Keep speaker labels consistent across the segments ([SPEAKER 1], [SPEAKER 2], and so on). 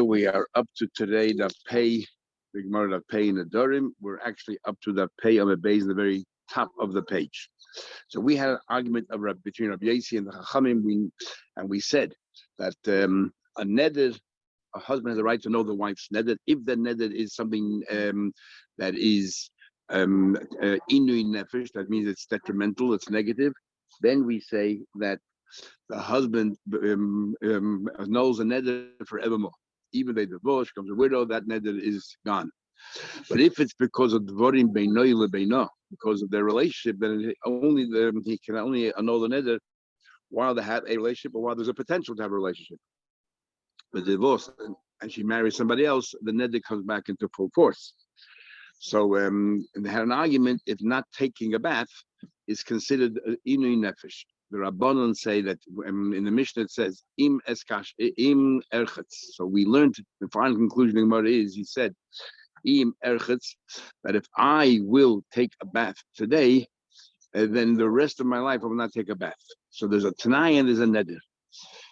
[SPEAKER 1] We are up to today the Gemara the pay in Nedarim. We're actually up to the pay of a base in the very top of the page. So we had an argument between Rabbi Yossi and the Chachamim, and we said that a neder, a husband has the right to know the wife's neder. If the neder is something that is inui nefesh, that means it's detrimental, it's negative, then we say that the husband knows a neder forevermore. Even they divorce, becomes a widow, that neder is gone. But if it's because of dvorim beinoi lebeino, because of their relationship, then he can only annul the neder while they have a relationship or while there's a potential to have a relationship. But divorce and she marries somebody else, the neder comes back into full force. So they had an argument if not taking a bath is considered inui nefesh. The Rabbanon say that in the Mishnah it says im erchetz. So we learned the final conclusion of the Gemara is he said im erchetz, that if I will take a bath today, then the rest of my life I will not take a bath. So there's a tanai and there's a neder.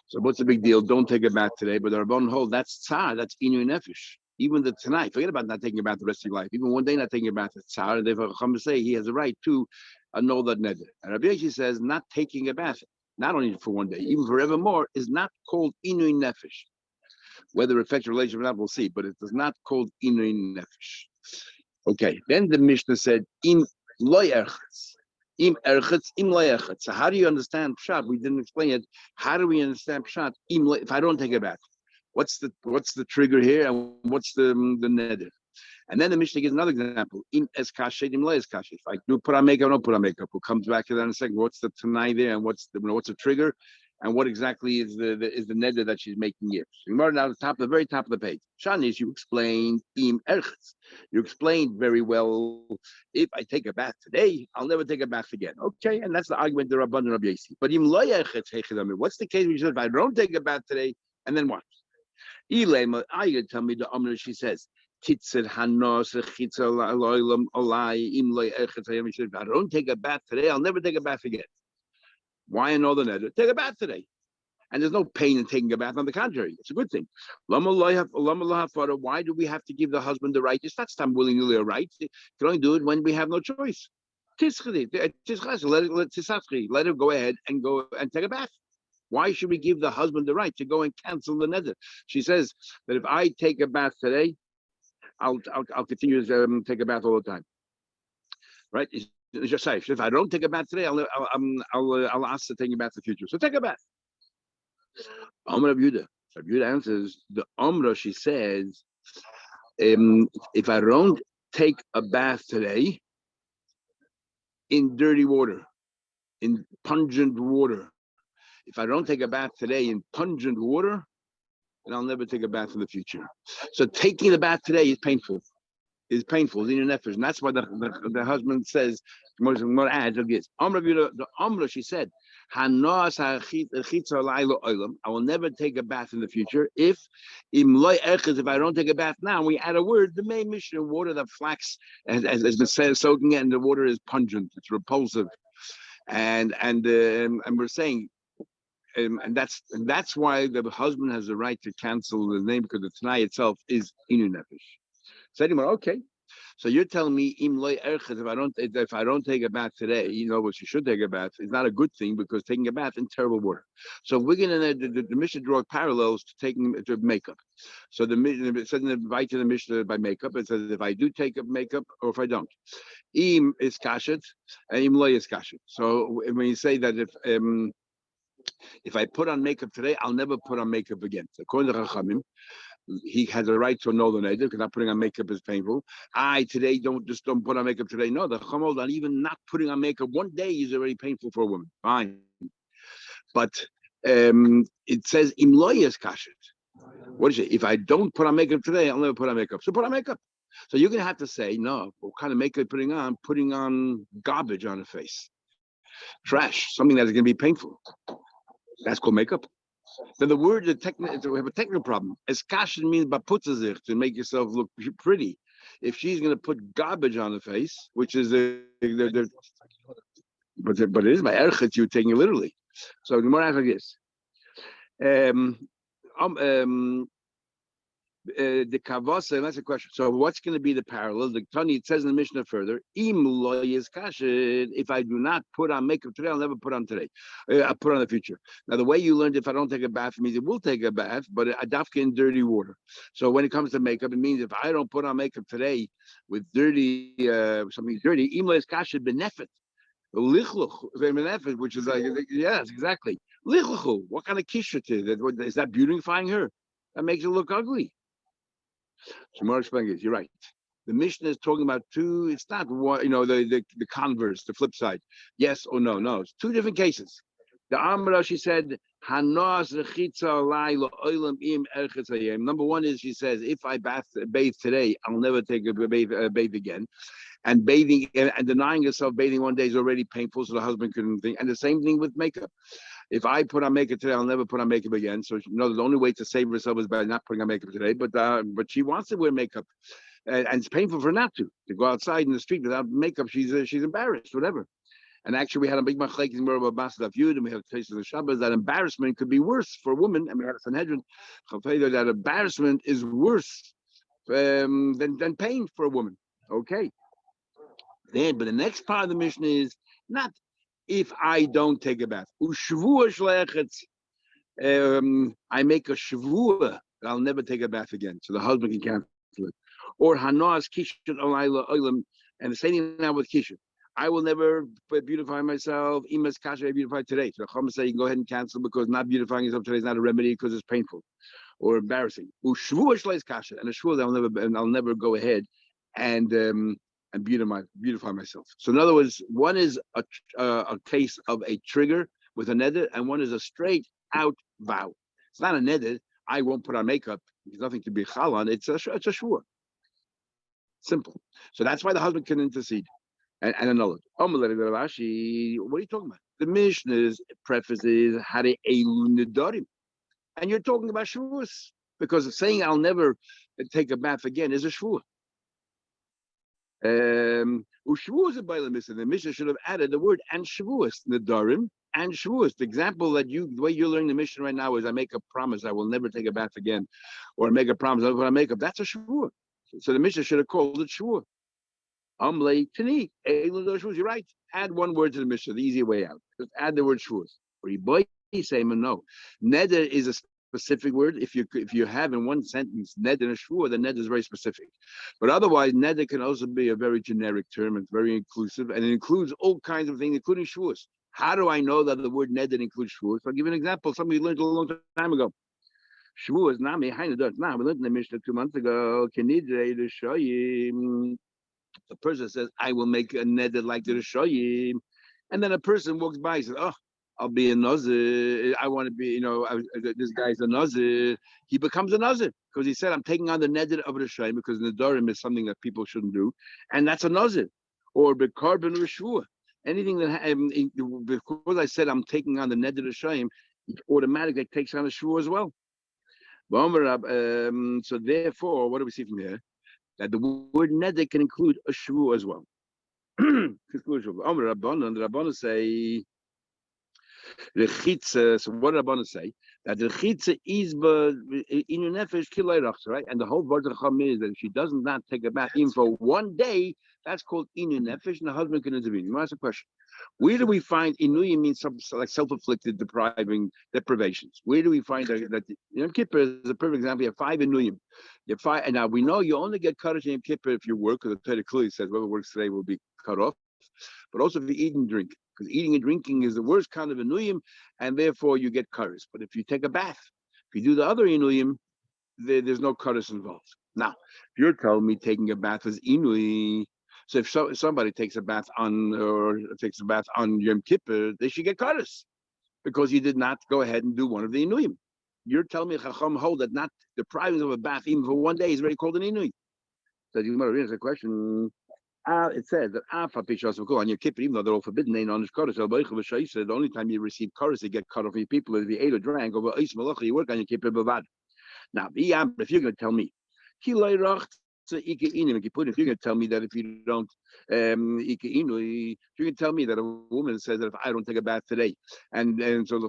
[SPEAKER 1] So what's the big deal? Don't take a bath today. But the Rabbanon hold that's tsar, that's inui nefesh. Even the tanai, forget about not taking a bath the rest of your life. Even one day not taking a bath, it's tsar. And therefore Chacham say he has a right to annul that neder. And Rabbi Yossi says not taking a bath, not only for one day, even forevermore, is not called inui nefesh. Whether it affects your relationship or not, we'll see. But it is not called inui nefesh. Okay. Then the Mishnah said im loy erchetz. Im erchetz, im loy erchetz. So how do you understand pshat? We didn't explain it. How do we understand pshat? If I don't take a bath, what's the trigger here, and what's the neder? And then the Mishnah gives another example. Im es kashet, im lo es kashet. If I do put on makeup, don't put on makeup. We'll come back to that in a second. What's the tanai there, and what's the trigger, and what exactly is the neder that she's making here? So now the very top of the page. Shanish, you explained im erchetz. You explained very well. If I take a bath today, I'll never take a bath again. Okay, and that's the argument the Rabban and Rabbi Yossi. But im lo erchetz, what's the case when you said if I don't take a bath today, and then what? Ilema, I tell me the Amr, she says. If I don't take a bath today, I'll never take a bath again. Why another neder? Take a bath today. And there's no pain in taking a bath. On the contrary, it's a good thing. Why do we have to give the husband the right? It's not some willingly a right. You can only do it when we have no choice. Let her go ahead and go and take a bath. Why should we give the husband the right to go and cancel the neder? She says that if I take a bath today, I'll continue to take a bath all the time, right? It's just safe. If I don't take a bath today, I'll ask to take a bath in the future. So take a bath. Amr of Yehuda. So Yehuda answers the Amra. She says, if I don't take a bath today in dirty water, in pungent water, if I don't take a bath today in pungent water, and I'll never take a bath in the future. So taking the bath today is painful. It's painful. It's in your nefesh. And that's why the husband says, more adds, the Amra, she said, I will never take a bath in the future. If I don't take a bath now, we add a word, the main mission of water that flax has been soaking in, and the water is pungent, it's repulsive. And we're saying, and that's why the husband has the right to cancel the name, because the tanai itself is inu nefesh. So anyway, okay. So you're telling me im loy erchet, if I don't take a bath today, you know what, you should take a bath. It's not a good thing because taking a bath in terrible water. So we're gonna the Mishnah draw parallels to taking to makeup. So it says in the invite to the Mishnah by makeup. It says if I do take up makeup or if I don't. Im is kashet and im loy is kashet. So when you say that if I put on makeup today, I'll never put on makeup again. So according to Chachamim, he has a right to annul the neder because not putting on makeup is painful. Today don't put on makeup today. No, the Chacham hold on even not putting on makeup one day is already painful for a woman. Fine, but it says im lo yes kashet. What is it? If I don't put on makeup today, I'll never put on makeup. So put on makeup. So you're gonna have to say no. What kind of makeup putting on? Putting on garbage on the face, trash, something that's gonna be painful. That's called makeup. Then the word, we have a technical problem. Eskashin means baputzazich, to make yourself look pretty. If she's going to put garbage on the face, which is but it is by erchet, you're taking it literally. So the more like this. The kavasa, that's a question. So what's going to be the parallel? The Tani, it says in the Mishnah further, if I do not put on makeup today, I'll never put on today. I'll put on the future. Now, the way you learned, if I don't take a bath, it means it will take a bath, but a dafka in dirty water. So when it comes to makeup, it means if I don't put on makeup today with dirty, something dirty, imloyes kasha benefit. Lichluch, which is like, yes, exactly. Lichluchu, what kind of kisha is that beautifying her? That makes it look ugly. Shemar explains, you're right. The Mishnah is talking about two, it's not one, the converse, the flip side. Yes or no. No, it's two different cases. The Amra, she said, number one is, she says, if I bathe today, I'll never take a bathe again. And bathing and denying yourself bathing one day is already painful, so the husband couldn't think. And the same thing with makeup. If I put on makeup today, I'll never put on makeup again. So the only way to save herself is by not putting on makeup today. But she wants to wear makeup, and it's painful for her not to go outside in the street without makeup. She's embarrassed, whatever. And actually, we had a big machlek in about Basel Yud, and we have a taste of the Shabbos that embarrassment could be worse for a woman. And we had a Sanhedrin that embarrassment is worse than pain for a woman. Okay. Then, but the next part of the mission is not if I don't take a bath. I make a shavua that I'll never take a bath again, so the husband can cancel it. Or hanas kishon olayla oilam, and the same thing now with kishon. I will never beautify myself. Imas kasha, I beautify today. So the Chacham say you can go ahead and cancel because not beautifying yourself today is not a remedy because it's painful or embarrassing. Ushvua shleis kasha, and a shvua that I'll never go ahead and beautify myself. So in other words, one is a case of a trigger with a neder, and one is a straight out vow. It's not a neder. I won't put on makeup. There's nothing to be chal on. It's a shvur. Simple. So that's why the husband can intercede and annul it. What are you talking about? The Mishnah's preface is Hare Elu Nedarim, and you're talking about shvuas because saying I'll never take a bath again is a shvur. The Mishnah should have added the word and shavuos, Nedarim and shavuos. The example the way you're learning the Mishnah right now is I make a promise I will never take a bath again, or I make a promise I'll put on makeup. That's a shavuot. So the Mishnah should have called it shavuot. Amlei tani, you're right. Add one word to the Mishnah, the easy way out. Just add the word shavuos. Or you boy say no. Neder is a specific word. If you have in one sentence neder and shvua, then neder is very specific. But otherwise, neder can also be a very generic term. It's very inclusive, and it includes all kinds of things, including shvuas. How do I know that the word neder includes shvuas? I'll give you an example. Somebody learned a long time ago. Shvuas nami hainadot. Now we learned in the Mishnah 2 months ago. Kenidrei l'shoyim. The person says, "I will make a neder like the shoyim," and then a person walks by and says, "Oh, I'll be a nazir. I want to be, this guy's a nazir." He becomes a nazir because he said, "I'm taking on the neder of the shayim because nedarim is something that people shouldn't do," and that's a nazir. Or bekarbon reshua. Anything that because I said I'm taking on the neder of the shayim, it automatically takes on a shua as well. So therefore, what do we see from here? That the word neder can include a shua as well. Conclusion. The Rabbanan say. So what did Rabbanan say? That the chitza is in your nefesh kilayrach, right? And the whole word of Chacham is that if she does not take a bath even for one day, that's called inu nefesh, and the husband can intervene. You ask a question. Where do we find inuyim means like self-inflicted deprivations? Where do we find that Yom Kippur is a perfect example? You have 5 inuyim. You have 5, and now we know you only get cut off in Yom Kippur if you work, because the Torah clearly says whoever works today will be cut off. But also if you eat and drink, because eating and drinking is the worst kind of inuyim, and therefore you get kares. But if you take a bath, if you do the other inuyim, there's no kares involved. Now, if you're telling me taking a bath is inui, so if somebody takes a bath on Yom Kippur, they should get kares because you did not go ahead and do one of the inuyim. You're telling me Chacham hold that not depriving of a bath even for one day is already called an inui. So the question. It says that on your kippur, even though they're all forbidden, the only time you receive chorus, you get cut off your people is if you ate or drank over you work on your kippur bavad. Now, if you're going to tell me, If you're going to tell me that if you don't, you're going to tell me that a woman says that if I don't take a bath today, so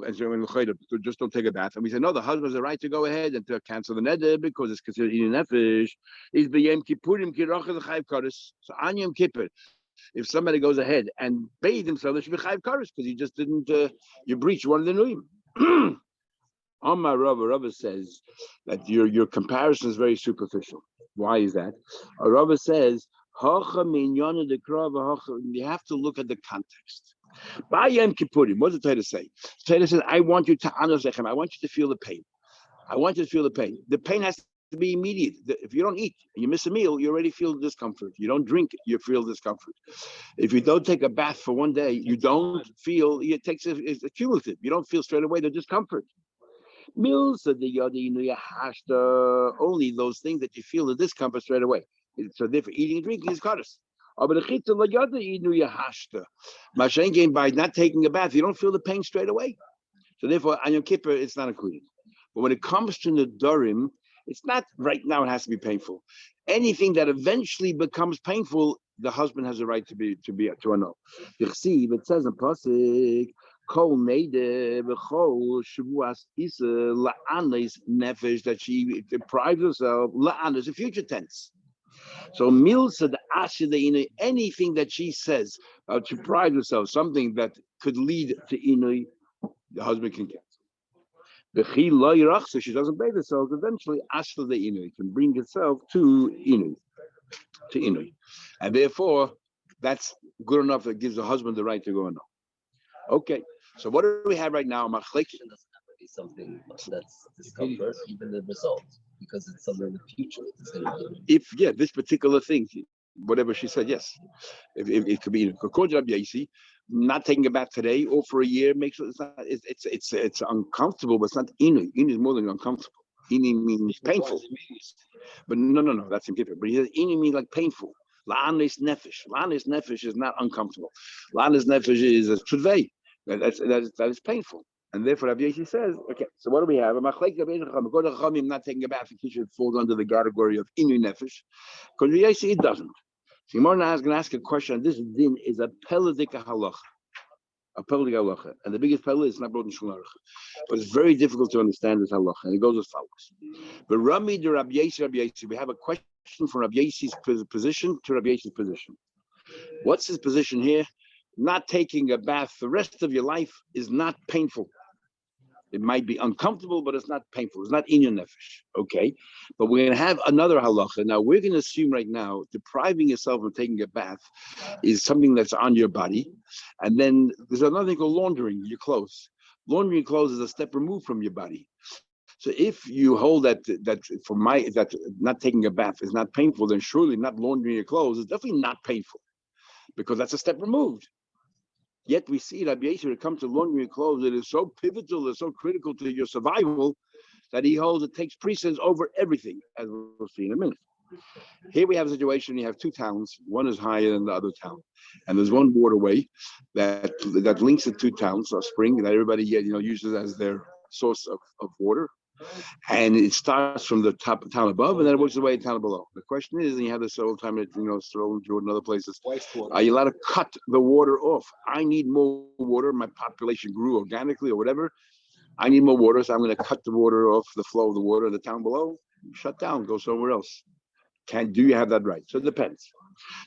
[SPEAKER 1] just don't take a bath. And we say, no, the husband has the right to go ahead and to cancel the neder because it's considered eating nefesh. Is the Yom Kippurim kirachas chayiv kares. So on Yom Kippur, if somebody goes ahead and bathe himself, there should be chayiv kares because you just didn't, you breached one of the nuim. Amar Rava says that your comparison is very superficial. Why is that? Rava says, you have to look at the context. By Yom Kippurim, what does the Torah say? The Torah says, I want you to anosechem. I want you to feel the pain. I want you to feel the pain. The pain has to be immediate. If you don't eat, you miss a meal, you already feel discomfort. You don't drink, you feel discomfort. If you don't take a bath for one day, you don't feel, it's cumulative. You don't feel straight away the discomfort. Mills of the hashta, only those things that you feel the discomfort straight away. So therefore, eating and drinking is karas. But Mashen by not taking a bath, you don't feel the pain straight away. So therefore, on Yom Kippur, it's not included. But when it comes to Nedarim, it's not right now. It has to be painful. Anything that eventually becomes painful, the husband has a right to annul. It says in pasuk. Kol Neder v'chol Shavuos Isa la'anis nefesh, that she deprives herself. La'an is a future tense. So milsa the asher, anything that she says to deprive herself, something that could lead to inui, the husband can cancel. V'chi lo yirach, so she doesn't bathe herself. Eventually, asher the inui can bring herself to inui, and therefore that's good enough. That gives the husband the right to go and know. Okay. So what do we have right now? Machlek
[SPEAKER 2] doesn't have to be something that's discomfort, even the result, because it's something in the future.
[SPEAKER 1] If this particular thing, whatever she said, yes, if it could be according to Rabbi Yossi, not taking a bath today or for a year makes it's uncomfortable, but it's not inu. Inu is more than uncomfortable. Inu means painful, but no, that's in different. But he says inu means like painful. La'anis nefesh. La'anis nefesh is not uncomfortable. La'anis nefesh is a trudvei. That is painful. And therefore, Rabbi Yossi says, okay, so what do we have? Not taking a bath in kitchen falls under the category of inu nefesh. Because Rabbi Yossi, it doesn't. So Gemara is going to ask a question. This din is a peladika halacha. A peladika halacha. And the biggest pelad is not brought in Shulchan Aruch. But it's very difficult to understand this halacha. And it goes as follows. But Rami de Rabbi Yossi, we have a question from Rabbi Yossi's position to Rabbi Yossi's position. What's his position here? Not taking a bath the rest of your life is not painful. It might be uncomfortable, but it's not painful. It's not in your nefesh. Okay. But we're going to have another halacha. Now, we're going to assume right now, depriving yourself of taking a bath is something that's on your body. And then there's another thing called laundering your clothes. Laundering your clothes is a step removed from your body. So if you hold that not taking a bath is not painful, then surely not laundering your clothes is definitely not painful, because that's a step removed. Yet we see Rabbi Yossi, when it comes to laundering your clothes, it is so pivotal, it's so critical to your survival that he holds it takes precedence over everything, as we'll see in a minute. Here we have a situation, you have two towns, one is higher than the other town. And there's one waterway that links the two towns, a spring that everybody uses as their source of water. And it starts from the top of town above, and then it works its way to town below. The question is, and you have this all the time at Stroll, Jordan, other places. Are you allowed to cut the water off? I need more water. My population grew organically or whatever. I need more water, so I'm going to cut the water off the flow of the water in the town below. Shut down, go somewhere else. Do you have that right? So it depends.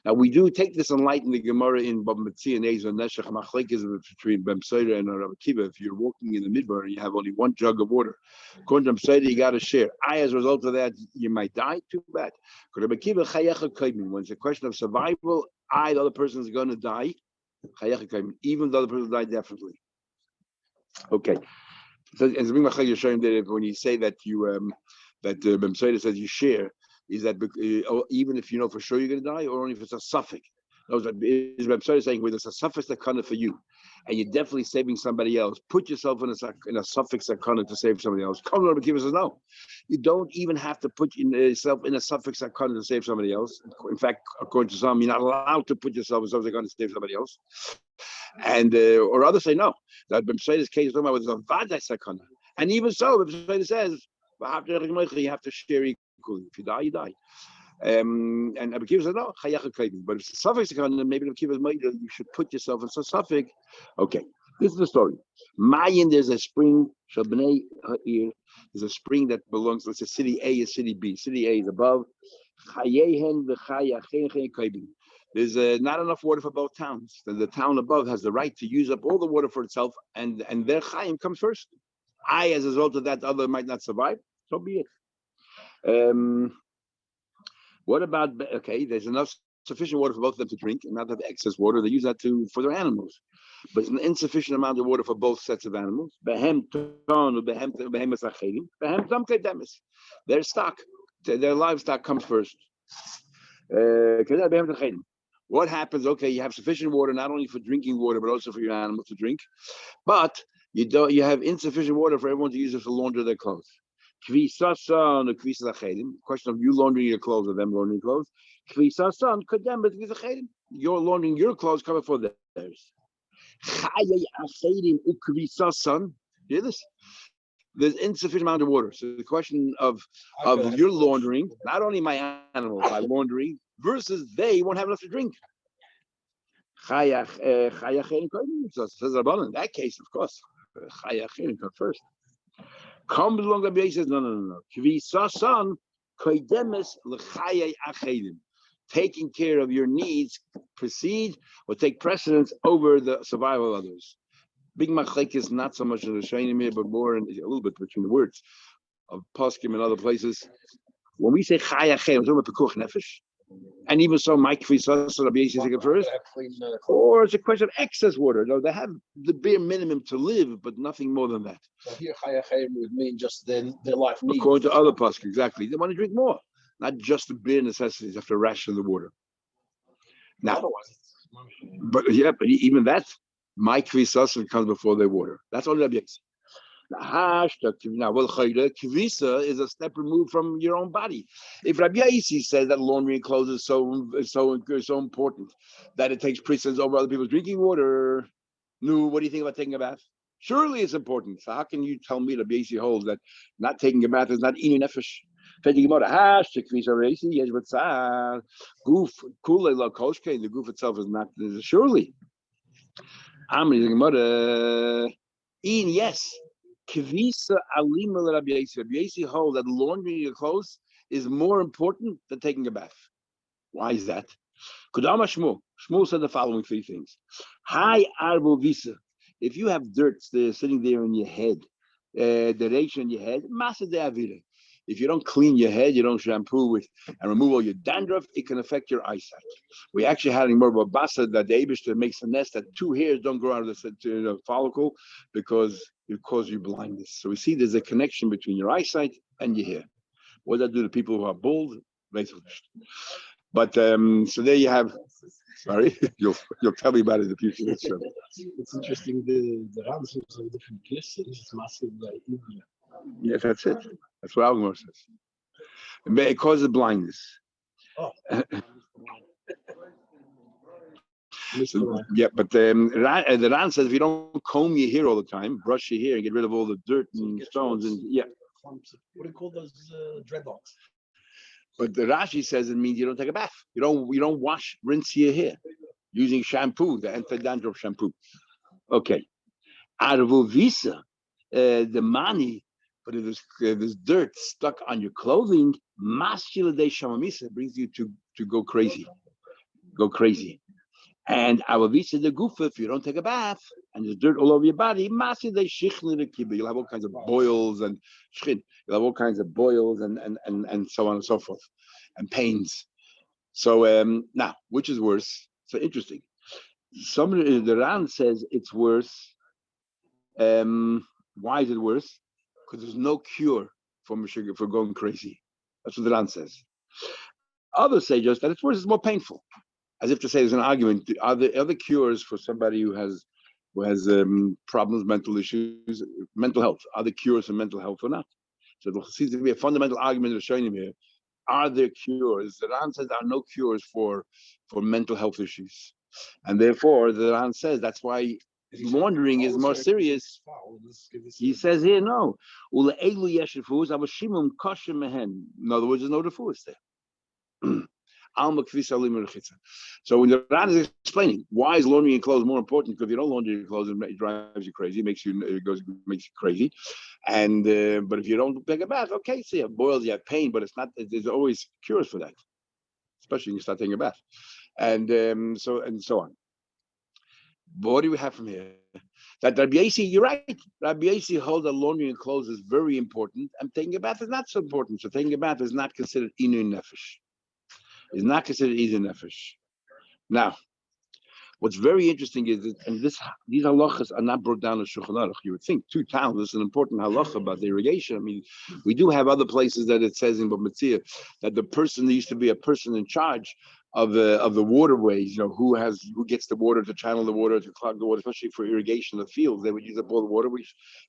[SPEAKER 1] Now we do take this and lighten the Gemara in Bab Metzia and Ezer Neshech Machlekes between Bem Seira and Rabbi Kiva. If you're walking in the midbar and you have only one jug of water, according to Bem Seira, you got to share. As a result of that, you might die. Too bad. Rabbi Kiva Chayecha Kaimin. When it's a question of survival, the other person is going to die. Chayecha Kaimin. Even though the person died, definitely. Okay. So as you're showing that when you say that you Bem Seira says you share. Is that even if you know for sure you're going to die, or only if it's a suffix? Is Reb Sarah saying where there's a suffix sakana for you, and you're definitely saving somebody else? Put yourself in a suffix sakana to save somebody else. Reb Kiva says no, you don't even have to put yourself in a suffix sakana to save somebody else. In fact, according to some, you're not allowed to put yourself in something to save somebody else. And or others say no. That Reb Sarah's case is talking about a vada sakana, and even so, Reb Sarah says you have to share equally. If you die, you die. And Abu Kiva said, no, chayacha kaidin. But if it's a suffix, then maybe Abu Kiva's might, you should put yourself in a suffix. Okay, this is the story. Mayan, there's a spring, Shabnei Ha'ir, there's a spring that belongs, let's say city A is city B. City A is above. Chayehen v'chayachen kaidin. There's not enough water for both towns. The town above has the right to use up all the water for itself, and their chayim comes first. As a result of that, the other might not survive. So be it. What about, okay, there's enough sufficient water for both of them to drink, and not have excess water. They use that for their animals. But it's an insufficient amount of water for both sets of animals. Their stock, their livestock comes first. What happens? Okay, you have sufficient water not only for drinking water but also for your animals to drink, but you have insufficient water for everyone to use it to launder their clothes. Question of you laundering your clothes or them laundering clothes. You're laundering your clothes come before theirs. Hear this? There's insufficient amount of water. So the question of your laundering, not only my animals, my laundering, versus they won't have enough to drink. In that case, of course, come first. Comes along the base says, no. Taking care of your needs precede or take precedence over the survival of others. Big machlek is not so much in the Shainim here, but more a little bit between the words of Poskim and other places. When we say chaya chay, we're talking about pekuach nefesh. And even so, Mike Fisas Rabbi Yossi take it first. Or it's a question of excess water. No, they have the bare minimum to live, but nothing more than that.
[SPEAKER 3] So here, chaya chay would mean just their life needs.
[SPEAKER 1] According to other Poskim, exactly. They want to drink more, not just the bare necessities, have to ration the water. Now, but even that, Mike Fisas comes before their water. That's all Rabbi Yossi. Now, kvisa is a step removed from your own body. If Rabbi Yossi says that laundering clothes is so important that it takes precedence over other people's drinking water, what do you think about taking a bath? Surely it's important. So how can you tell me Rabbi Yossi holds that not taking a bath is not inu nefesh? The goof itself is not. Surely. Yes. Kvisa alima Rabbi Yossi. Rabbi Yossi holds that laundering your clothes is more important than taking a bath. Why is that? Kudama Shmuel. Shmuel said the following three things. Hi arbo visa. If you have dirt sitting there in your head, the reisha in your head, masa de avira. If you don't clean your head, you don't shampoo it and remove all your dandruff, it can affect your eyesight. We actually had in Merba Basa that the Abishter makes a nest that 2 hairs don't grow out of the follicle because it causes you blindness. So we see there's a connection between your eyesight and your hair. What does that do to people who are bald? But so there you have. Sorry, you'll tell me about it in the future.
[SPEAKER 3] It's interesting. The Rams have a different kiss. It's massive.
[SPEAKER 1] Yes, that's it. That's what Algmar says. It causes blindness.
[SPEAKER 3] Oh.
[SPEAKER 1] So, yeah, but the Ran says if you don't comb your hair all the time, brush your hair and get rid of all the dirt and stones and
[SPEAKER 3] What do you call those dreadlocks?
[SPEAKER 1] But the Rashi says it means you don't take a bath. You don't rinse your hair using shampoo, the anti-dandruff shampoo. Okay. Arvu visa, the money, but if there's dirt stuck on your clothing, masculine day shamamisa brings you to go crazy. Go crazy. And avavisa the gufa, if you don't take a bath and there's dirt all over your body, masculine day shichli the kibbeh. You'll have all kinds of boils and shchin. You'll have all kinds of boils and so on and so forth, and pains. So now, which is worse? So interesting. The Ran says it's worse. Why is it worse? Because there's no cure for going crazy. That's what the Ran says. Others say just that it's worse, it's more painful. As if to say there's an argument. Are there other cures for somebody who has problems, mental issues, mental health? Are there cures for mental health or not? So there seems to be a fundamental argument of showing here. Are there cures? The Ran says there are no cures for mental health issues. And therefore, the Ran says that's why laundering is more serious. He says here, no. In other words, there's no refuahs there. So when the Ran is explaining why is laundering your clothes more important, because if you don't launder your clothes, it drives you crazy, makes you crazy. And but if you don't take a bath, okay, so you have boils, you have pain, but it's not. There's always cures for that, especially when you start taking a bath, and so on. But what do we have from here? That Rabbi Yossi, you're right. Rabbi Yossi holds that laundering your clothes is very important, and taking a bath is not so important. So taking a bath is not considered inu nefesh. Is not considered inu nefesh. Now, what's very interesting is that, and these halachas are not brought down in Shulchan Aruch. You would think 2 towns is an important halacha about the irrigation. I mean, we do have other places that it says in Bamitzia that the person there used to be a person in charge of the waterways. Who gets the water to channel the water to clog the water, especially for irrigation of the fields. They would use up all the water.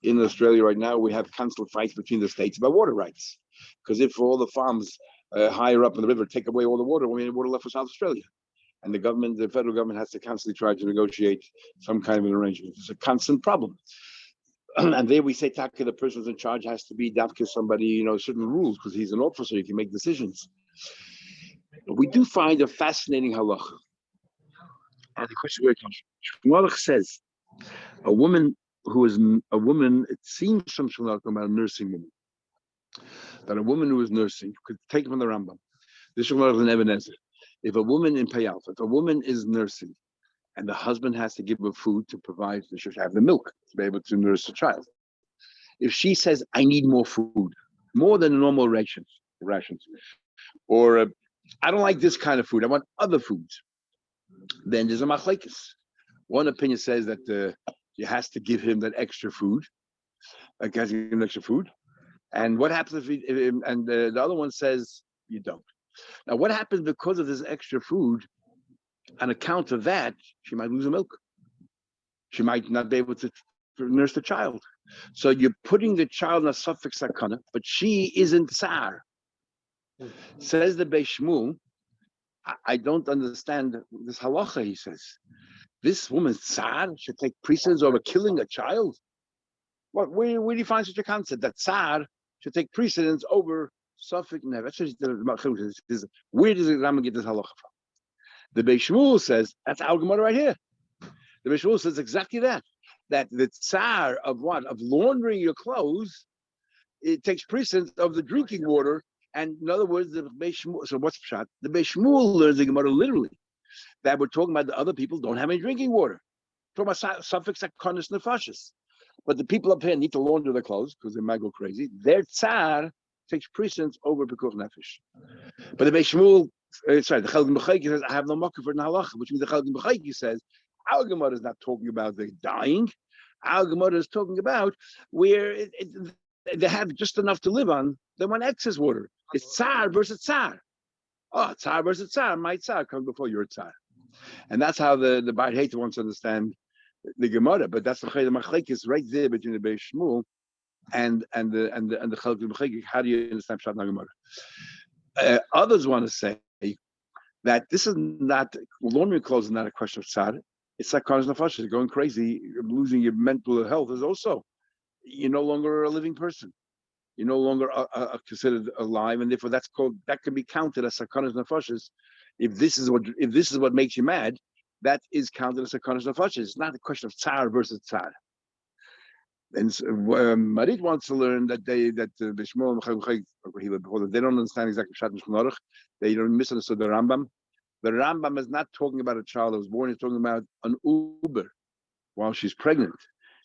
[SPEAKER 1] In Australia right now we have constant fights between the states about water rights, because if all the farms higher up in the river take away all the water, we have water left for South Australia. And the federal government has to constantly try to negotiate some kind of an arrangement. It's a constant problem. And there we say, Taka, the person who's in charge has to be Dafka somebody, certain rules, because he's an officer, he can make decisions. But we do find a fascinating halacha. And the question where it comes from. Shmuel says, a woman, it seems from Shmuel about a nursing woman, that a woman who is nursing could take from the Rambam. This Shmuel is an Ebenezer. If a woman in Payalf, if a woman is nursing and the husband has to give her food to provide, she should have the milk to be able to nurse the child. If she says, I need more food, more than normal rations, or I don't like this kind of food, I want other foods, then there's a machlekes. One opinion says that she has to give him that extra food, and what happens the other one says you don't. Now, what happens because of this extra food? On account of that, she might lose the milk. She might not be able to nurse the child. So you're putting the child in a suffix sakana, but she isn't tsar. Says the Beis Shmuel, I don't understand this halacha. He says, this woman's tsar should take precedence over killing a child. Where do you find such a concept that tsar should take precedence over suffix never? Where does the Rambam get this halacha from? The Beis Shmuel says, that's our Gemara right here. The Beis Shmuel says exactly that the tsar of what? Of laundering your clothes, it takes precedence of the drinking water. And in other words, the Beis Shmuel, so what's pshat? The Beis Shmuel learns the Gemara literally, that we're talking about the other people don't have any drinking water. We're talking about suffix akonis nefashis. But the people up here need to launder their clothes because they might go crazy. Their tsar takes precedence over pekuch nefesh. But the Beis Shmuel, the Chelek B'Chayki says, I have no makkah for halacha, which means the Chelek B'Chayki says, our Gemara is not talking about the dying. Our Gemara is talking about where they have just enough to live on. They want excess water. It's tsar versus tsar. Oh, tsar versus tsar. My tsar comes before your tsar. And that's how the Beit Hater wants to understand the Gemara. But that's the machlekes right there between the Beis Shmuel and the Chelek B'Chayki. How do you understand Pshat Gemara? Others want to say that this is not, laundry clothes is not a question of tsar. It's like Karas Nefashis, going crazy, losing your mental health is also, you're no longer a living person. You're no longer considered alive, and therefore that can be counted as Sakanas Nefashis. If this is what makes you mad, that is counted as Sakanas Nefashis. It's not a question of tsar versus tsar. And so, Marit wants to learn that the Shmuel they don't understand exactly Pshat Shulchan Aruch. They don't misunderstood the Rambam. The Rambam is not talking about a child that was born. He's talking about an Uber while she's pregnant,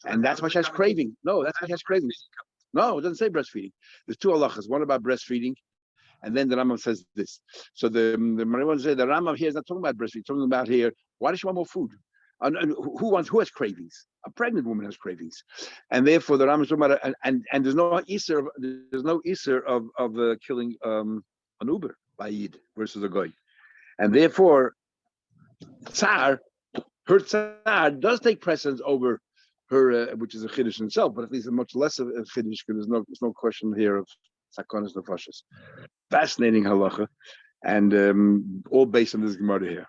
[SPEAKER 1] and that's why she has craving. No, that's why she has cravings. No, it doesn't say breastfeeding. There's 2 halachas. One about breastfeeding, and then the Rambam says this. So the Rambam says the Rambam here is not talking about breastfeeding. He's talking about here, why does she want more food? And who has cravings? A pregnant woman has cravings, and therefore the Rambam is talking about and there's no iser of killing an Uber by Yid versus a goy, and therefore her tsar does take precedence over her, which is a chiddush in itself, but at least a much less of a chiddush because there's no question here of sakonis nefashis. Fascinating halacha, and all based on this Gemara here.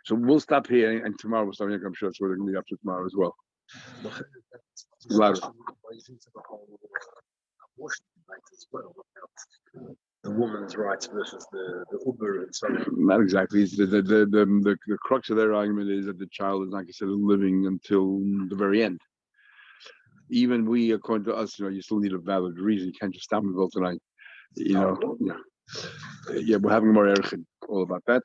[SPEAKER 1] So we'll stop here, and tomorrow we'll start here. I'm sure that's what we're going to be up to tomorrow as well. Louder.
[SPEAKER 3] the woman's rights versus the Uber and so on.
[SPEAKER 1] Not exactly. It's the crux of their argument is that the child is not considered living until the very end. Even we, according to us, you still need a valid reason. You can't just stop and go tonight. Yeah. We're having more erechim all about that.